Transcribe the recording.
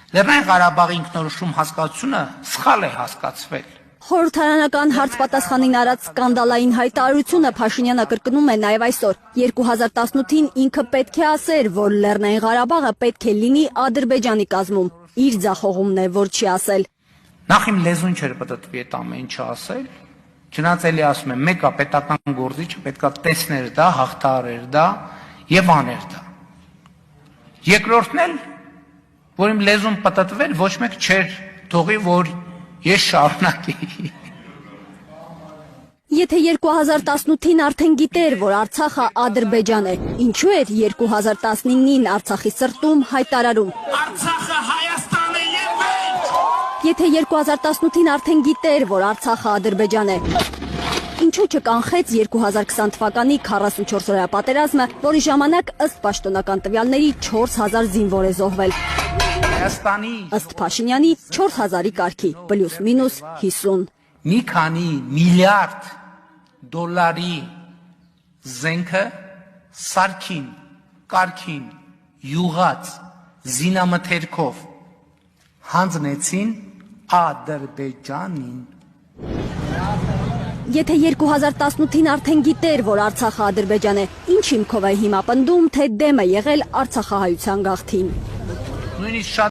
Լեռնային Ղարաբաղի ինքնորոշում հասկացությունը սխալ է հասկացվել։ Խորհրդարանական հարցպատասխանին արած սկանդալային հայտարարությունը Փաշինյանը կրկնում է նաև այսօր։ 2018-ին ինքը պետք է ասեր, որ Լեռնային Ղարաբաղը պետք է լինի Ադրբեջանի կազմում։ Իր ձախողումն է, որ չի ասել։ Նախ իմ լեզուն չէր պատտվի այդ ամեն ինչը ասել։ Չնայած էլի ասում եմ, մեկը պետական գործիչը պետքա տեսներ դա, հաղթահարեր դա եւ աներ դա։ Երկրորդն էլ, որ իմ լեզուն պատտվել, ոչ մեկ չէր թողի, որ ես շարունակեի։ Եթե 2018-ին արդեն գիտեր, որ Արցախը Ադրբեջան է, ինչու էր 2019-ին Արցախի սրտում հայտարարում։ Արցախը Հայաստան է եւ վերջ։ Եթե 2018-ին արդեն գիտեր, որ Արցախը Ադրբեջան է, ինչու չկանխեց 2020 թվականի 44-օրյա պատերազմը, որի ժամանակ ըստ պաշտոնական տվյալների 4000 զինվոր է զոհվել։ Հայաստանի Ըստ Փաշինյանի 4000-ի կարգի, պլյուս-մինուս 50։ մի քանի միլիարդ դոլարի զենքը սարքին, կարգին, յուղած, զինամթերքով հանձնեցին Ադրբեջանին։ Եթե 2018-ին արդեն գիտեր, որ Արցախը Ադրբեջան է, ինչ հիմքով է հիմա պնդում, թե դեմ է եղել արցախահայության գաղթին։ Նույնիսկ շատ